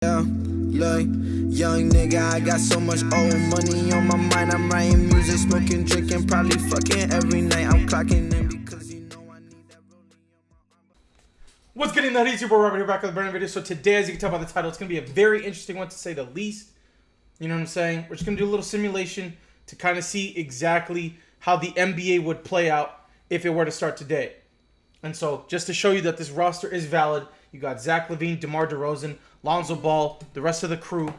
Yeah, look, young nigga, I got so much old money on my mind. I'm writing music, smoking, drinking, probably fucking every night. I'm clocking in because you know I need that rolling on my arm. What's good in that YouTube? Robert here back with a brand new video. So today, as you can tell by the title, it's going to be a very interesting one to say the least. You know what I'm saying? We're just going to do a little simulation to kind of see exactly how the NBA would play out if it were to start today. And so, just to show you that this roster is valid, you got Zach LaVine, DeMar DeRozan, Lonzo Ball, the rest of the crew.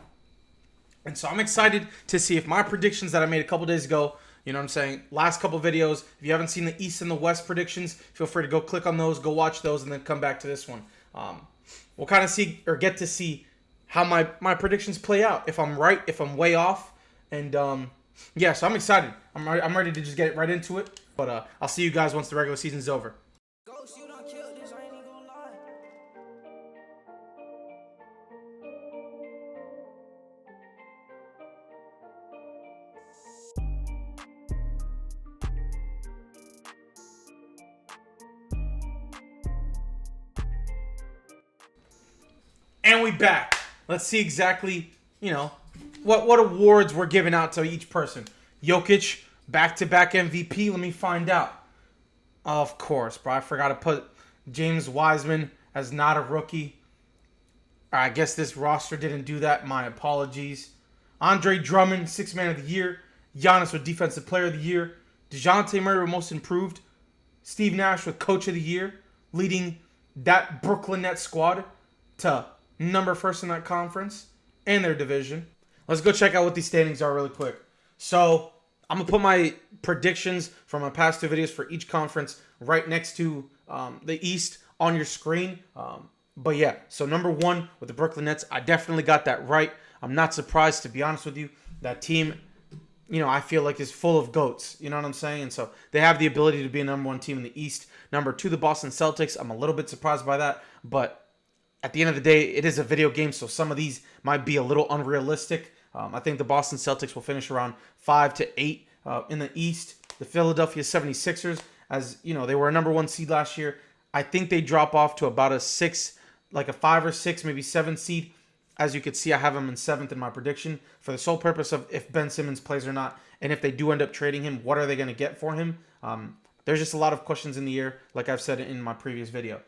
And so I'm excited to see if my predictions that I made a couple days ago, you know what I'm saying, last couple videos, if you haven't seen the East and the West predictions, feel free to go click on those, go watch those, and then come back to this one. We'll kind of see, or get to see, how my predictions play out. If I'm right, if I'm way off. And yeah, so I'm excited. I'm ready to just get right into it. But I'll see you guys once the regular season's over. Ghost, you done killed this, I ain't even gonna lie. And we back. Let's see exactly, what awards were given out to each person. Jokic, back-to-back MVP. Let me find out. Of course, bro. I forgot to put James Wiseman as not a rookie. I guess this roster didn't do that. My apologies. Andre Drummond, Sixth Man of the Year. Giannis with Defensive Player of the Year. DeJounte Murray with Most Improved. Steve Nash with Coach of the Year, leading that Brooklyn Nets squad to number first in that conference and their division. Let's go check out what these standings are really quick. So I'm going to put my predictions from my past two videos for each conference right next to the East on your screen. But yeah, so number one with the Brooklyn Nets, I definitely got that right. I'm not surprised, to be honest with you. That team, I feel like is full of GOATs. You know what I'm saying? And so they have the ability to be a number one team in the East. Number two, the Boston Celtics. I'm a little bit surprised by that. But at the end of the day, it is a video game, so some of these might be a little unrealistic. I think the Boston Celtics will finish around 5 to 8 in the East. The Philadelphia 76ers, as you know, they were a number one seed last year. I think they drop off to about a 6, like a 5 or 6, maybe 7 seed. As you can see, I have them in 7th in my prediction for the sole purpose of if Ben Simmons plays or not. And if they do end up trading him, what are they going to get for him? There's just a lot of questions in the air, like I've said in my previous video.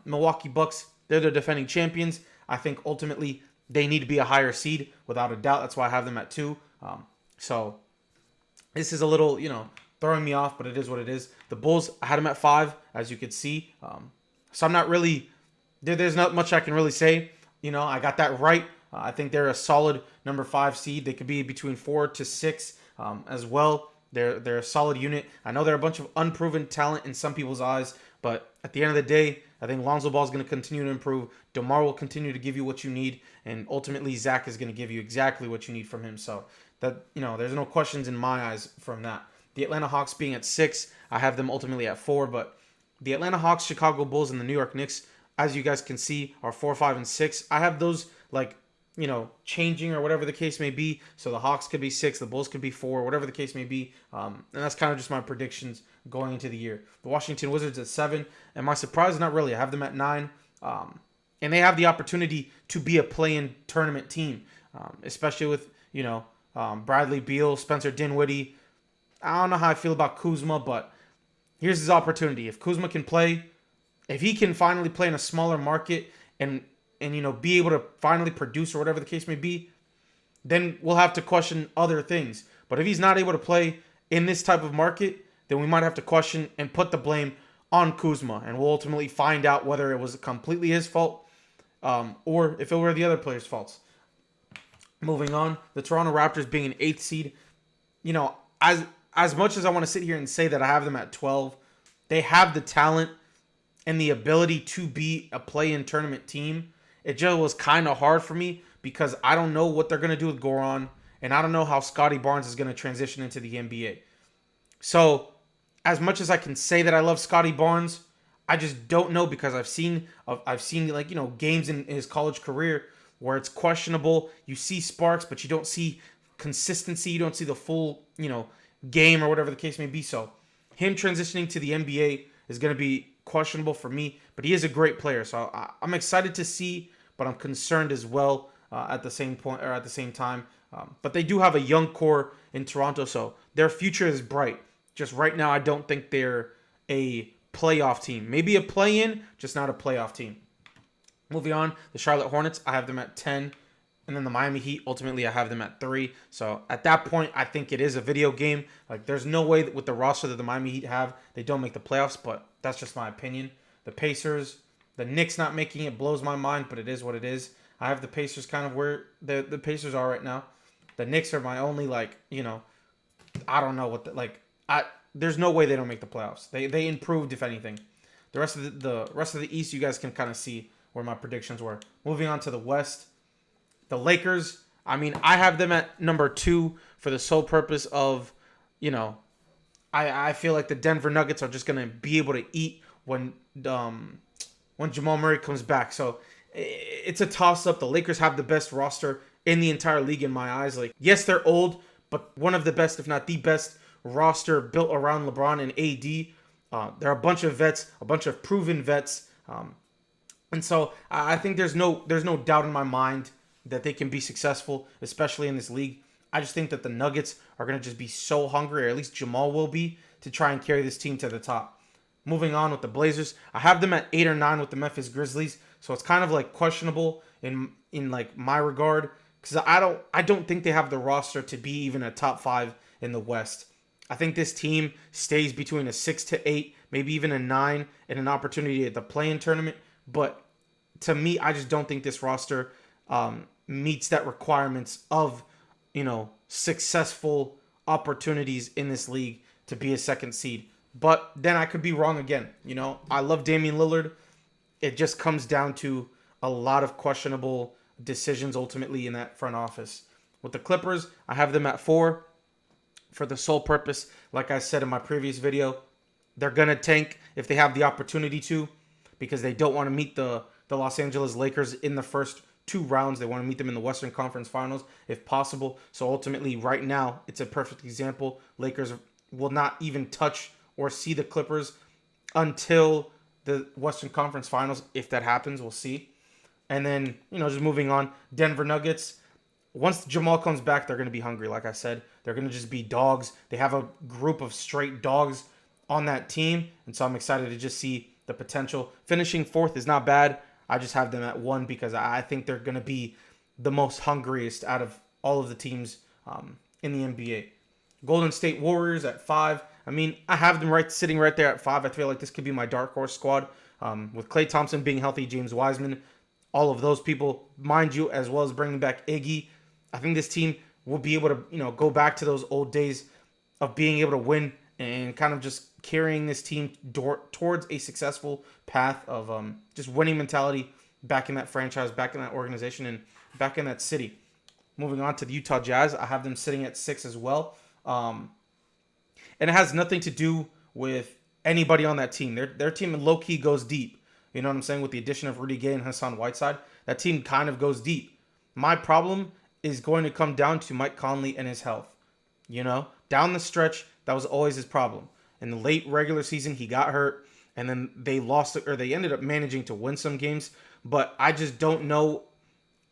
Milwaukee Bucks, they're the defending champions. I think ultimately they need to be a higher seed, without a doubt. That's why I have them at 2. So this is a little, throwing me off, but it is what it is. The Bulls, I had them at 5, as you could see. So I'm not really, there's not much I can really say. I got that right. I think they're a solid number 5 seed. They could be between 4 to 6 as well. They're a solid unit. I know they're a bunch of unproven talent in some people's eyes, but at the end of the day, I think Lonzo Ball is going to continue to improve. DeMar will continue to give you what you need, and ultimately Zach is going to give you exactly what you need from him. So that there's no questions in my eyes from that. The Atlanta Hawks being at 6, I have them ultimately at 4, but the Atlanta Hawks, Chicago Bulls, and the New York Knicks, as you guys can see, are 4, 5, and 6. I have those changing or whatever the case may be. So the Hawks could be 6, the Bulls could be 4, whatever the case may be. And that's kind of just my predictions going into the year. The Washington Wizards at 7. And my surprise, not really. I have them at 9. And they have the opportunity to be a play-in tournament team, especially with, Bradley Beal, Spencer Dinwiddie. I don't know how I feel about Kuzma, but here's his opportunity. If Kuzma can play, if he can finally play in a smaller market and be able to finally produce or whatever the case may be, then we'll have to question other things. But if he's not able to play in this type of market, then we might have to question and put the blame on Kuzma. And we'll ultimately find out whether it was completely his fault or if it were the other players' faults. Moving on, the Toronto Raptors being an 8th seed. As much as I want to sit here and say that I have them at 12, they have the talent and the ability to be a play-in tournament team. It just was kind of hard for me because I don't know what they're going to do with Goran, and I don't know how Scotty Barnes is going to transition into the NBA. So, as much as I can say that I love Scotty Barnes, I just don't know because I've seen games in his college career where it's questionable. You see sparks, but you don't see consistency. You don't see the full, game or whatever the case may be. So, him transitioning to the NBA is going to be questionable for me, but he is a great player. So I'm excited to see, but I'm concerned as well at the same point or at the same time. But they do have a young core in Toronto, so their future is bright. Just right now, I don't think they're a playoff team. Maybe a play-in, just not a playoff team. Moving on, the Charlotte Hornets, I have them at 10. And then the Miami Heat, ultimately, I have them at 3. So at that point, I think it is a video game. Like, there's no way that with the roster that the Miami Heat have, they don't make the playoffs. But that's just my opinion. The Pacers, the Knicks not making it blows my mind, but it is what it is. I have the Pacers kind of where the Pacers are right now. The Knicks are my only, like, I don't know what there's no way they don't make the playoffs. They improved, if anything. The rest of the East, you guys can kind of see where my predictions were. Moving on to the West, the Lakers. I mean, I have them at number 2 for the sole purpose of, I feel like the Denver Nuggets are just gonna be able to eat when Jamal Murray comes back. So it's a toss up. The Lakers have the best roster in the entire league in my eyes. Like, yes, they're old, but one of the best, if not the best, roster built around LeBron and AD. They're a bunch of vets, a bunch of proven vets, and so I think there's no doubt in my mind that they can be successful, especially in this league. I just think that the Nuggets are going to just be so hungry, or at least Jamal will be, to try and carry this team to the top. Moving on with the Blazers, I have them at 8 or 9 with the Memphis Grizzlies, so it's kind of like questionable in like my regard, because I don't think they have the roster to be even a top 5 in the West. I think this team stays between a 6 to 8, maybe even a 9, and an opportunity at the play-in tournament. But to me, I just don't think this roster meets that requirements of, successful opportunities in this league to be a second seed. But then I could be wrong again. I love Damian Lillard. It just comes down to a lot of questionable decisions ultimately in that front office. With the Clippers, I have them at 4 for the sole purpose, like I said in my previous video, they're going to tank if they have the opportunity to, because they don't want to meet the Los Angeles Lakers in the first 2 rounds. They want to meet them in the Western Conference Finals if possible. So ultimately, right now, it's a perfect example. Lakers will not even touch or see the Clippers until the Western Conference Finals. If that happens, we'll see. And then, just moving on, Denver Nuggets. Once Jamal comes back, they're going to be hungry, like I said. They're going to just be dogs. They have a group of straight dogs on that team, and so I'm excited to just see the potential. Finishing 4th is not bad. I just have them at 1 because I think they're going to be the most hungriest out of all of the teams in the NBA. Golden State Warriors at 5. I mean, I have them sitting right there at 5. I feel like this could be my dark horse squad. With Klay Thompson being healthy, James Wiseman, all of those people, mind you, as well as bringing back Iggy. I think this team will be able to, go back to those old days of being able to win and kind of just carrying this team towards a successful path of just winning mentality back in that franchise, back in that organization, and back in that city. Moving on to the Utah Jazz, I have them sitting at 6 as well. And it has nothing to do with anybody on that team. Their team low-key goes deep. You know what I'm saying? With the addition of Rudy Gay and Hassan Whiteside, that team kind of goes deep. My problem is going to come down to Mike Conley and his health. Down the stretch, that was always his problem. In the late regular season, he got hurt, and then they ended up managing to win some games. But I just don't know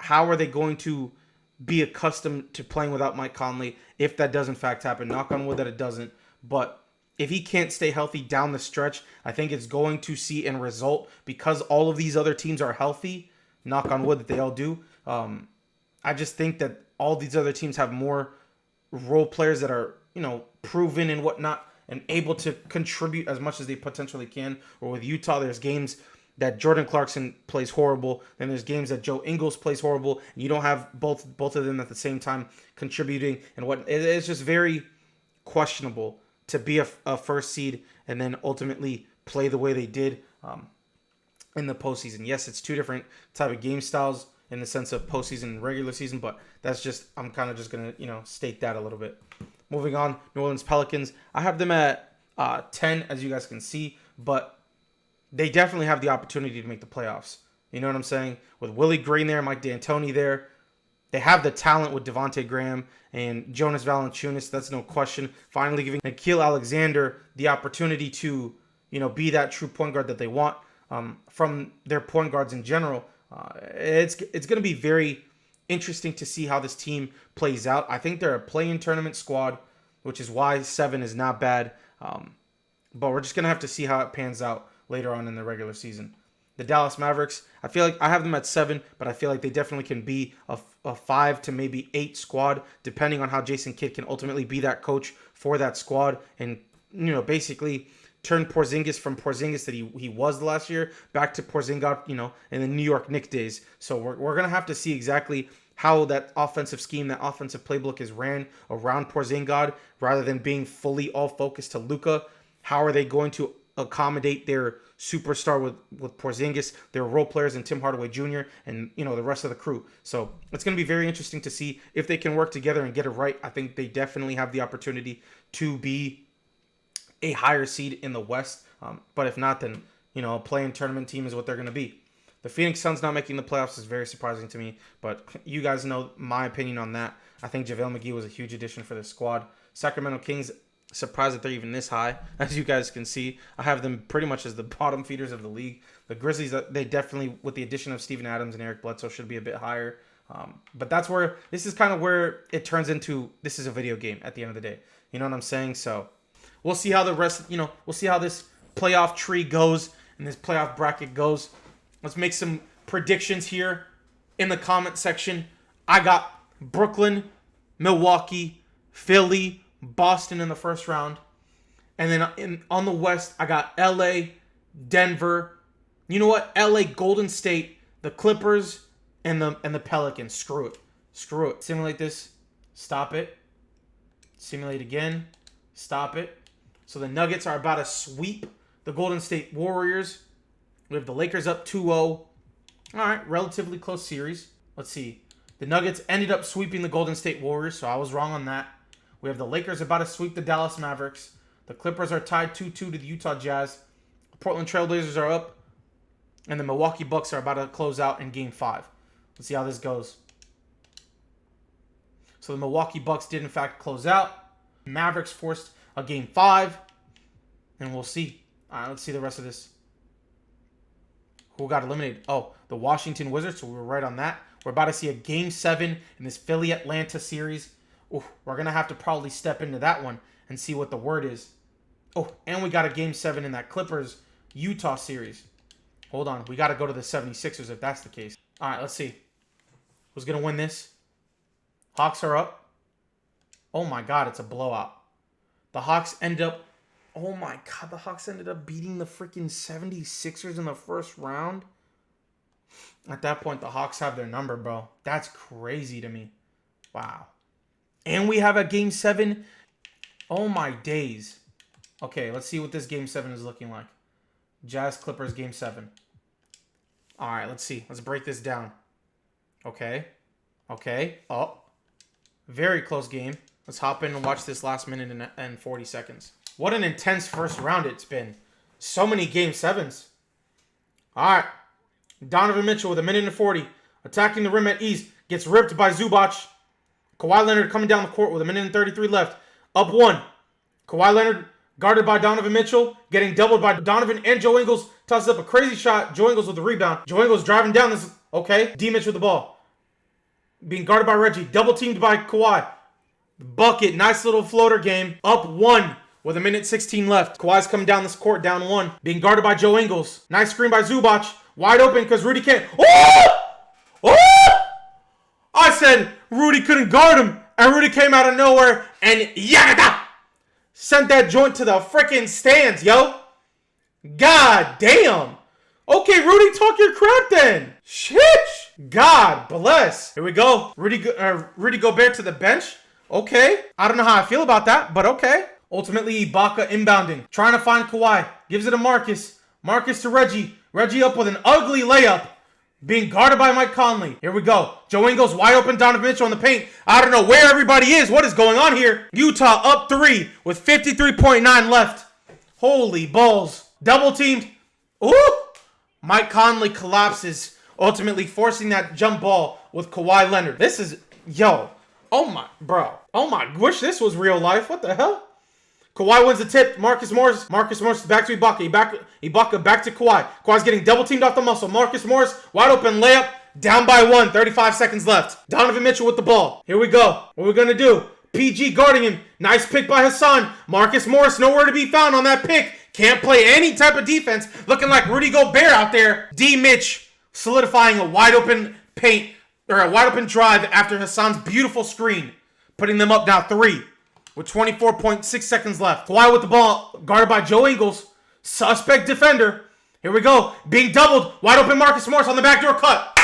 how are they going to be accustomed to playing without Mike Conley if that does in fact happen. Knock on wood that it doesn't. But if he can't stay healthy down the stretch, I think it's going to see and result because all of these other teams are healthy. Knock on wood that they all do. I just think that all these other teams have more role players that are, proven and whatnot and able to contribute as much as they potentially can. Or with Utah, there's games that Jordan Clarkson plays horrible. Then there's games that Joe Ingles plays horrible. And you don't have both of them at the same time contributing. And it's just very questionable to be a first seed and then ultimately play the way they did in the postseason. Yes, it's 2 different type of game styles in the sense of postseason and regular season, but I'm kind of just going to, state that a little bit. Moving on, New Orleans Pelicans. I have them at 10, as you guys can see, but they definitely have the opportunity to make the playoffs. You know what I'm saying? With Willie Green there, Mike D'Antoni there, they have the talent with Devontae Graham and Jonas Valanciunas. That's no question. Finally giving Nickeil Alexander the opportunity to, be that true point guard that they want from their point guards in general. It's going to be very interesting to see how this team plays out. I think they're a play-in tournament squad, which is why 7 is not bad. But we're just going to have to see how it pans out later on in the regular season. The Dallas Mavericks, I feel like I have them at 7, but I feel like they definitely can be a 5 to maybe 8 squad, depending on how Jason Kidd can ultimately be that coach for that squad and, basically turn Porzingis from Porzingis that he was the last year back to Porzingis, in the New York Knicks days. So we're going to have to see exactly how that offensive scheme, that offensive playbook is ran around Porzingis rather than being fully all focused to Luka. How are they going to accommodate their superstar with Porzingis, their role players, and Tim Hardaway Jr., and the rest of the crew? So it's going to be very interesting to see if they can work together and get it right. I think they definitely have the opportunity to be a higher seed in the West. But if not, then a play-in tournament team is what they're going to be. The Phoenix Suns not making the playoffs is very surprising to me, but you guys know my opinion on that. I think JaVale McGee was a huge addition for this squad. Sacramento Kings, surprised that they're even this high. As you guys can see, I have them pretty much as the bottom feeders of the league. The Grizzlies, they definitely, with the addition of Steven Adams and Eric Bledsoe, should be a bit higher. But this is kind of where it turns into, this is a video game at the end of the day. You know what I'm saying? So we'll see how the rest, we'll see how this playoff tree goes and this playoff bracket goes. Let's make some predictions here in the comment section. I got Brooklyn, Milwaukee, Philly, Boston in the first round. And then on the West, I got LA, Denver. You know what? LA, Golden State, the Clippers, and the Pelicans. Screw it. Screw it. Simulate this. Stop it. Simulate again. Stop it. So the Nuggets are about to sweep the Golden State Warriors. We have the Lakers up 2-0. All right, relatively close series. Let's see. The Nuggets ended up sweeping the Golden State Warriors, so I was wrong on that. We have the Lakers about to sweep the Dallas Mavericks. The Clippers are tied 2-2 to the Utah Jazz. The Portland Trailblazers are up. And the Milwaukee Bucks are about to close out in Game 5. Let's see how this goes. So the Milwaukee Bucks did, in fact, close out. Mavericks forced a Game 5. And we'll see. All right, let's see the rest of this. Who got eliminated? Oh, the Washington Wizards. So we were right on that. We're about to see a Game 7 in this Philly-Atlanta series. Ooh, we're going to have to probably step into that one and see what the word is. Oh, and we got a Game 7 in that Clippers-Utah series. Hold on. We got to go to the 76ers if that's the case. All right, let's see. Who's going to win this? Hawks are up. Oh, my God. It's a blowout. The Hawks ended up... Oh, my God. The Hawks ended up beating the freaking 76ers in the first round. At that point, the Hawks have their number, bro. That's crazy to me. Wow. And we have a Game 7. Oh, my days. Okay, let's see what this Game 7 is looking like. Jazz Clippers Game 7. All right, let's see. Let's break this down. Okay. Okay. Oh. Very close game. Let's hop in and watch this last minute and 40 seconds. What an intense first round it's been. So many Game 7s. All right. Donovan Mitchell with a minute and 40. Attacking the rim at ease. Gets ripped by Zubac. Kawhi Leonard coming down the court with a minute and 33 left. Up 1. Kawhi Leonard guarded by Donovan Mitchell. Getting doubled by Donovan and Joe Ingles. Tosses up a crazy shot. Joe Ingles with the rebound. Joe Ingles driving down this. Okay. D. Mitch with the ball. Being guarded by Reggie. Double teamed by Kawhi. Bucket. Nice little floater game. Up 1 with a minute 16 left. Kawhi's coming down this court down 1. Being guarded by Joe Ingles. Nice screen by Zubac. Wide open because Rudy can't. Oh! Oh! I said Rudy couldn't guard him. And Rudy came out of nowhere and yagada! Sent that joint to the freaking stands, yo. God damn. Okay, Rudy, talk your crap then. Shit. God bless. Here we go. Rudy Gobert to the bench. Okay. I don't know how I feel about that, but okay. Ultimately, Ibaka inbounding. Trying to find Kawhi. Gives it to Marcus. Marcus to Reggie. Reggie up with an ugly layup. Being guarded by Mike Conley. Here we go. Joe Ingles wide open. Donovan Mitchell in the paint. I don't know where everybody is. What is going on here? Utah up 3 with 53.9 left. Holy balls. Double teamed. Ooh. Mike Conley collapses. Ultimately forcing that jump ball with Kawhi Leonard. This is... Yo. Oh my... Bro. Oh my... Wish this was real life. What the hell? Kawhi wins the tip. Marcus Morris back to Ibaka. Ibaka back to Kawhi. Kawhi's getting double teamed off the muscle. Marcus Morris, wide open layup. Down by 1. 35 seconds left. Donovan Mitchell with the ball. Here we go. What are we going to do? PG guarding him. Nice pick by Hassan. Marcus Morris nowhere to be found on that pick. Can't play any type of defense. Looking like Rudy Gobert out there. D. Mitch solidifying a wide open paint or a wide open drive after Hassan's beautiful screen. Putting them up now 3 with 24.6 seconds left. Kawhi with the ball guarded by Joe Ingles. Suspect defender. Here we go. Being doubled. Wide open Marcus Morris on the backdoor cut.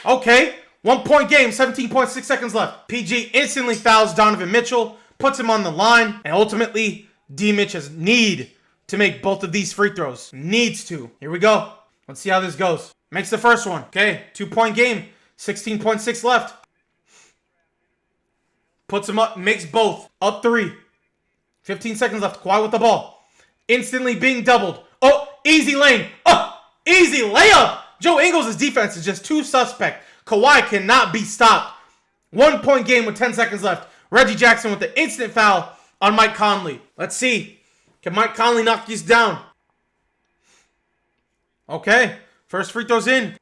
Okay. 1 point game. 17.6 seconds left. PG instantly fouls Donovan Mitchell. Puts him on the line. And ultimately, D. Mitch has need to make both of these free throws. Needs to. Here we go. Let's see how this goes. Makes the first one. Okay. 2 point game. 16.6 left. Puts him up. Makes both. Up 3. 15 seconds left. Kawhi with the ball. Instantly being doubled. Oh, easy lane. Oh, easy layup. Joe Ingles' defense is just too suspect. Kawhi cannot be stopped. 1 point game with 10 seconds left. Reggie Jackson with the instant foul on Mike Conley. Let's see. Can Mike Conley knock these down? Okay. First free throws in.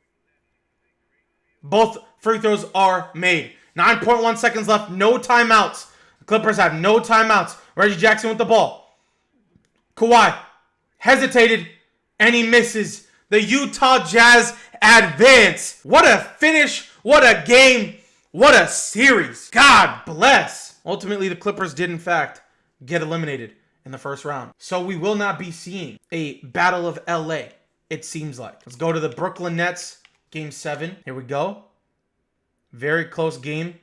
Both free throws are made. 9.1 seconds left. No timeouts. The Clippers have no timeouts. Reggie Jackson with the ball. Kawhi hesitated and he misses. The Utah Jazz advance. What a finish. What a game. What a series. God bless. Ultimately, the Clippers did, in fact, get eliminated in the first round. So we will not be seeing a Battle of LA, it seems like. Let's go to the Brooklyn Nets, Game 7. Here we go. Very close game.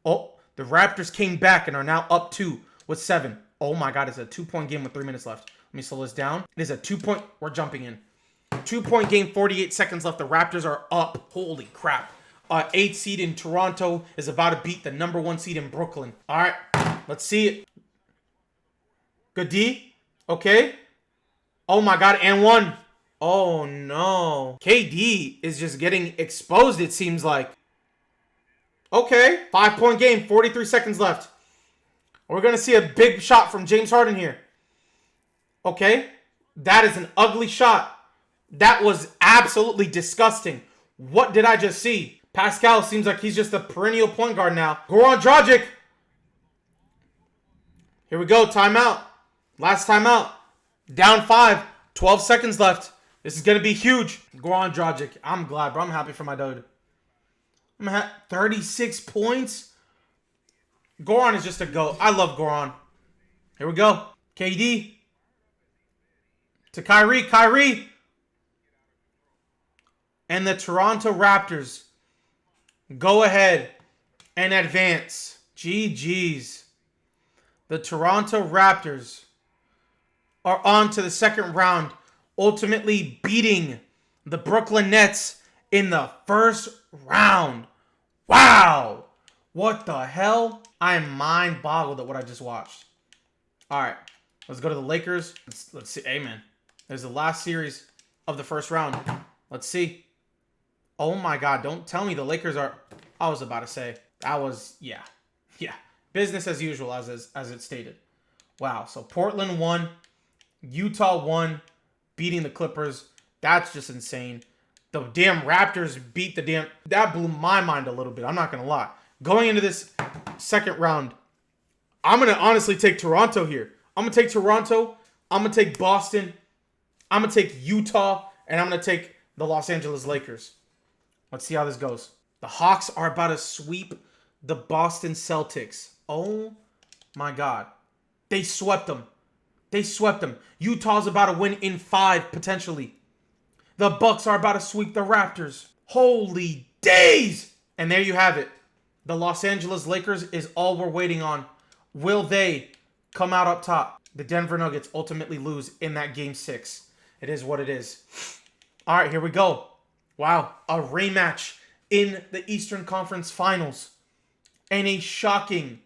Oh, the Raptors came back and are now up 2 with 7. Oh my God, it's a 2 point game with 3 minutes left. Let me slow this down. It is a 2 point. We're jumping in. 2 point game, 48 seconds left. The Raptors are up. Holy crap. 8th seed in Toronto is about to beat the number 1 seed in Brooklyn. All right, let's see it. Good D. Okay. Oh my God, and 1. Oh no. KD is just getting exposed, it seems like. Okay. 5 point game, 43 seconds left. We're going to see a big shot from James Harden here. Okay. That is an ugly shot. That was absolutely disgusting. What did I just see? Pascal seems like he's just a perennial point guard now. Goran Dragic. Here we go. Timeout. Last timeout. Down 5. 12 seconds left. This is going to be huge. Goran Dragic. I'm glad, bro. I'm happy for my dude. 36 points. Goran is just a GOAT. I love Goran. Here we go. KD. To Kyrie. Kyrie. And the Toronto Raptors go ahead and advance. GG's. The Toronto Raptors are on to the second round, ultimately beating the Brooklyn Nets in the first round. Wow. What the hell? I am mind-boggled at what I just watched. All right. Let's go to the Lakers. Let's see. Hey, man. There's the last series of the first round. Let's see. Oh, my God. Don't tell me the Lakers are... I was about to say. That was... Yeah. Yeah. Business as usual, as it stated. Wow. So, Portland won. Utah won. Beating the Clippers. That's just insane. The damn Raptors beat the damn... That blew my mind a little bit. I'm not going to lie. Going into this second round, I'm going to honestly take Toronto here. I'm going to take Toronto. I'm going to take Boston. I'm going to take Utah. And I'm going to take the Los Angeles Lakers. Let's see how this goes. The Hawks are about to sweep the Boston Celtics. Oh my God. They swept them. They swept them. Utah's about to win in 5, potentially. The Bucks are about to sweep the Raptors. Holy days! And there you have it. The Los Angeles Lakers is all we're waiting on. Will they come out up top? The Denver Nuggets ultimately lose in that Game 6. It is what it is. All right, here we go. Wow, a rematch in the Eastern Conference Finals. And a shocking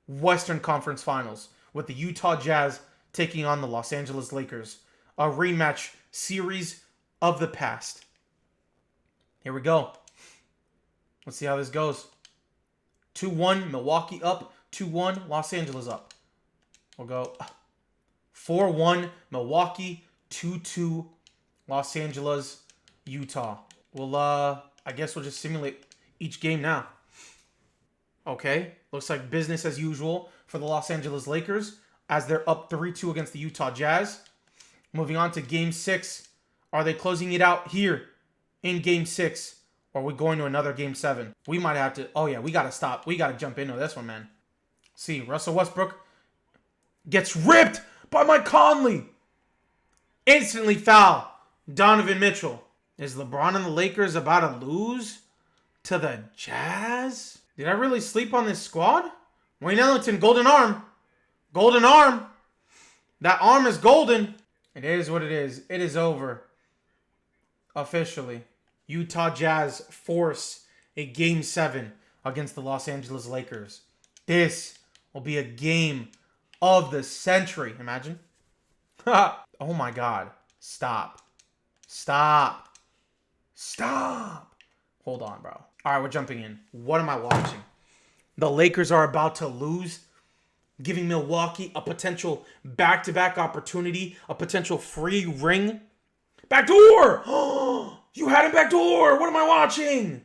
Western Conference Finals with the Utah Jazz taking on the Los Angeles Lakers. A rematch series of the past. Here we go. Let's see how this goes. 2-1, Milwaukee up. 2-1, Los Angeles up. We'll go 4-1, Milwaukee. 2-2, Los Angeles, Utah. Well, I guess we'll just simulate each game now. Okay, looks like business as usual for the Los Angeles Lakers as they're up 3-2 against the Utah Jazz. Moving on to Game 6. Are they closing it out here in Game 6? Or are we going to another Game 7? We might have to... Oh, yeah, we got to stop. We got to jump into this one, man. See, Russell Westbrook gets ripped by Mike Conley. Instantly foul. Donovan Mitchell. Is LeBron and the Lakers about to lose to the Jazz? Did I really sleep on this squad? Wayne Ellington, golden arm. Golden arm. That arm is golden. It is what it is. It is over. Officially. Utah Jazz force a Game 7 against the Los Angeles Lakers. This will be a game of the century. Imagine. Oh my God. Stop. Stop. Stop. Hold on, bro. All right, we're jumping in. What am I watching? The Lakers are about to lose, giving Milwaukee a potential back-to-back opportunity, a potential free ring. Backdoor! You had him backdoor! What am I watching?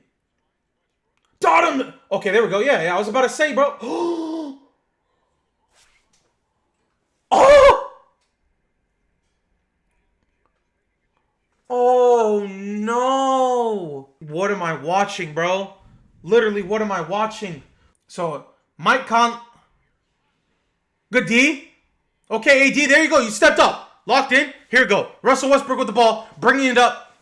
Dot him! Okay, there we go. Yeah, I was about to say, bro. Oh! Oh, no. What am I watching, bro? Literally, what am I watching? So, Mike Conley. Good D. Okay, AD, there you go. You stepped up. Locked in. Here we go. Russell Westbrook with the ball. Bringing it up.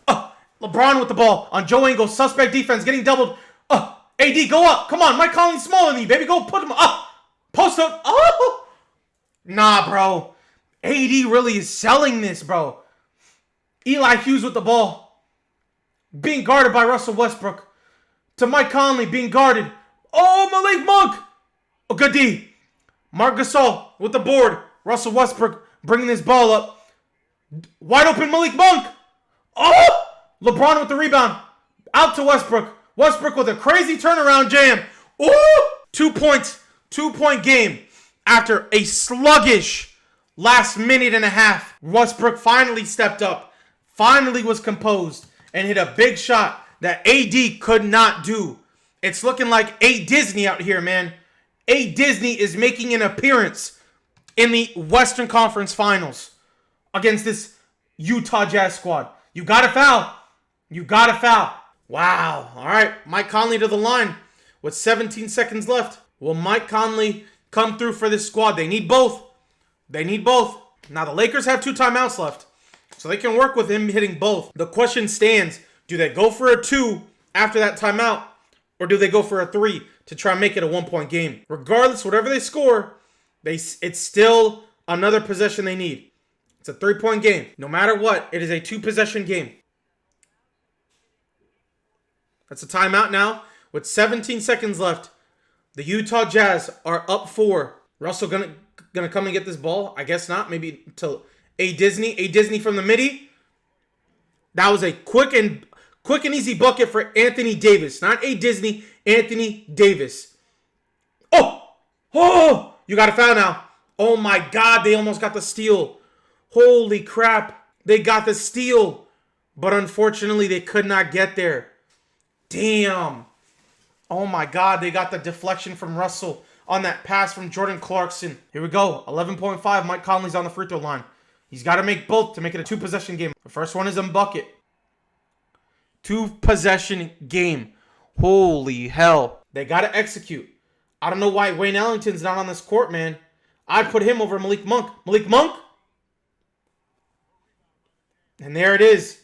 LeBron with the ball. On Joe Ingles. Suspect defense. Getting doubled. AD, go up. Come on. Mike Conley's smaller than you, baby. Go put him up. Post up. Oh. Nah, bro. AD really is selling this, bro. Eli Hughes with the ball. Being guarded by Russell Westbrook. To Mike Conley being guarded. Oh, Malik Monk. Oh, good D. Marc Gasol with the board. Russell Westbrook bringing his ball up. Wide open Malik Monk. Oh! LeBron with the rebound. Out to Westbrook. Westbrook with a crazy turnaround jam. Ooh! 2 points. 2-point game. After a sluggish last minute and a half. Westbrook finally stepped up. Finally was composed. And hit a big shot that AD could not do. It's looking like A. Disney out here, man. A. Disney is making an appearance in the Western Conference Finals against this Utah Jazz squad. You got to foul. You got to foul. Wow. All right. Mike Conley to the line with 17 seconds left. Will Mike Conley come through for this squad? They need both. They need both. Now, the Lakers have 2 timeouts left, so they can work with him hitting both. The question stands, do they go for a 2 after that timeout, or do they go for a 3 to try and make it a 1-point game? Regardless, whatever they score, it's still another possession they need. It's a 3-point game. No matter what, it is a 2-possession game. That's a timeout now. With 17 seconds left, the Utah Jazz are up 4. Russell gonna come and get this ball? I guess not. Maybe to A. Disney. A. Disney from the midi. That was a quick and easy bucket for Anthony Davis. Not A. Disney, Anthony Davis. Oh! You got a foul now. Oh my God, they almost got the steal. Holy crap. They got the steal. But unfortunately, they could not get there. Damn. Oh my God, they got the deflection from Russell on that pass from Jordan Clarkson. Here we go. 11.5. Mike Conley's on the free throw line. He's got to make both to make it a 2-possession game. The first one is a bucket. 2-possession game. Holy hell. They got to execute. I don't know why Wayne Ellington's not on this court, man. I'd put him over Malik Monk. Malik Monk? And there it is.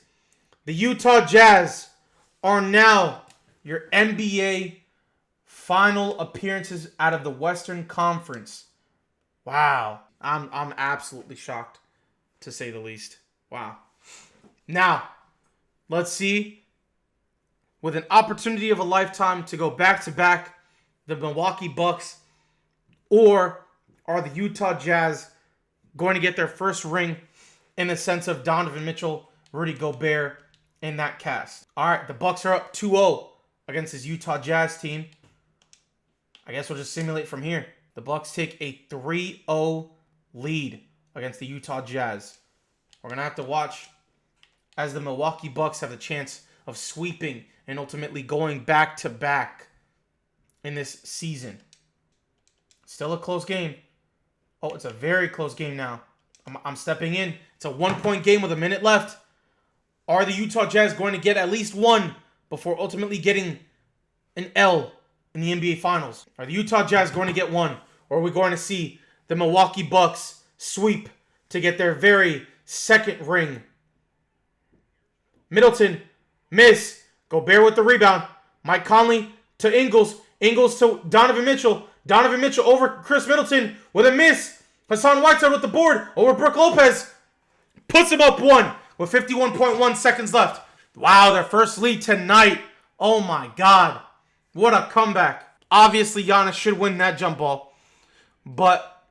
The Utah Jazz are now your NBA final appearances out of the Western Conference. Wow. I'm absolutely shocked, to say the least. Wow. Now, let's see. With an opportunity of a lifetime to go back-to-back, the Milwaukee Bucks, or are the Utah Jazz going to get their first ring in the sense of Donovan Mitchell, Rudy Gobert in that cast? All right, the Bucks are up 2-0 against this Utah Jazz team. I guess we'll just simulate from here. The Bucks take a 3-0 lead against the Utah Jazz. We're going to have to watch as the Milwaukee Bucks have the chance of sweeping and ultimately going back-to-back in this season. Still a close game. Oh, it's a very close game now. I'm stepping in. It's a 1-point game with a minute left. Are the Utah Jazz going to get at least one before ultimately getting an L in the NBA Finals? Are the Utah Jazz going to get one? Or are we going to see the Milwaukee Bucks sweep to get their very second ring? Middleton, miss. Gobert with the rebound. Mike Conley to Ingles. Ingles to Donovan Mitchell. Donovan Mitchell over Chris Middleton with a miss. Hassan Whiteside with the board over Brook Lopez. Puts him up one with 51.1 seconds left. Wow, their first lead tonight. Oh my God. What a comeback. Obviously, Giannis should win that jump ball. But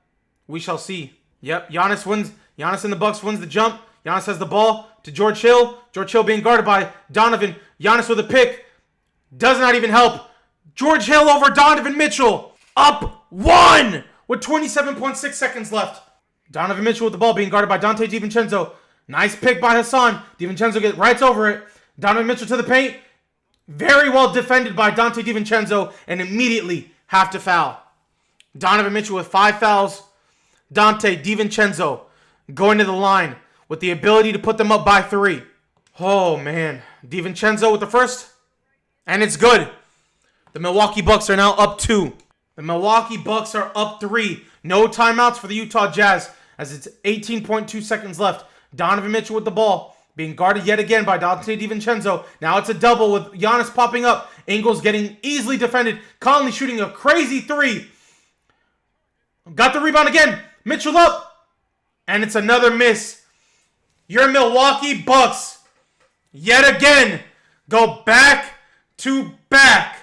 we shall see. Yep, Giannis wins. Giannis and the Bucks wins the jump. Giannis has the ball to George Hill. George Hill being guarded by Donovan. Giannis with a pick. Does not even help. George Hill over Donovan Mitchell. Up one with 27.6 seconds left. Donovan Mitchell with the ball being guarded by Dante DiVincenzo. Nice pick by Hassan. DiVincenzo gets right over it. Donovan Mitchell to the paint. Very well defended by Dante DiVincenzo and immediately have to foul. Donovan Mitchell with 5 fouls. Dante DiVincenzo going to the line with the ability to put them up by 3. Oh, man. DiVincenzo with the first. And it's good. The Milwaukee Bucks are now up 2. The Milwaukee Bucks are up 3. No timeouts for the Utah Jazz as it's 18.2 seconds left. Donovan Mitchell with the ball being guarded yet again by Dante DiVincenzo. Now it's a double with Giannis popping up. Ingles getting easily defended. Conley shooting a crazy 3. Got the rebound again. Mitchell up. And it's another miss. Your Milwaukee Bucks yet again go back to back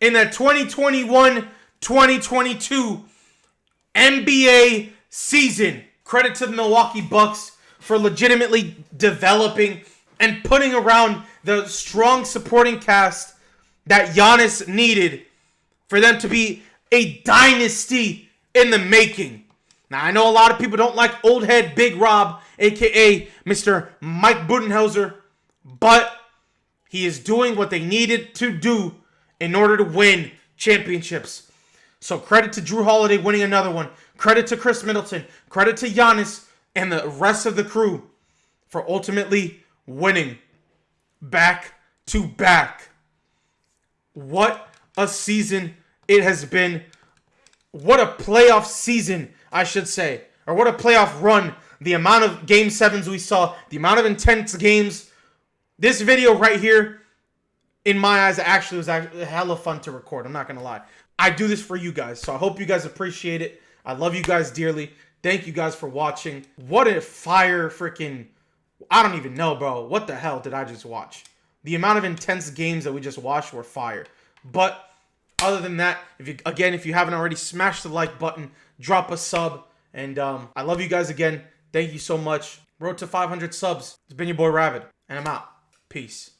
in the 2021-2022 NBA season. Credit to the Milwaukee Bucks for legitimately developing and putting around the strong supporting cast that Giannis needed for them to be a dynasty in the making. Now, I know a lot of people don't like old head Big Rob, a.k.a. Mr. Mike Budenholzer, but he is doing what they needed to do in order to win championships. So credit to Drew Holiday winning another one. Credit to Chris Middleton. Credit to Giannis and the rest of the crew for ultimately winning back to back. What a season it has been. What a playoff season, I should say. Or what a playoff run. The amount of Game 7s we saw. The amount of intense games. This video right here, in my eyes, actually was hella fun to record. I'm not going to lie. I do this for you guys, so I hope you guys appreciate it. I love you guys dearly. Thank you guys for watching. What a fire freaking... I don't even know, bro. What the hell did I just watch? The amount of intense games that we just watched were fire. But other than that, if you haven't already, smash the like button. Drop a sub. And I love you guys again. Thank you so much. Road to 500 subs. It's been your boy Ravid. And I'm out. Peace.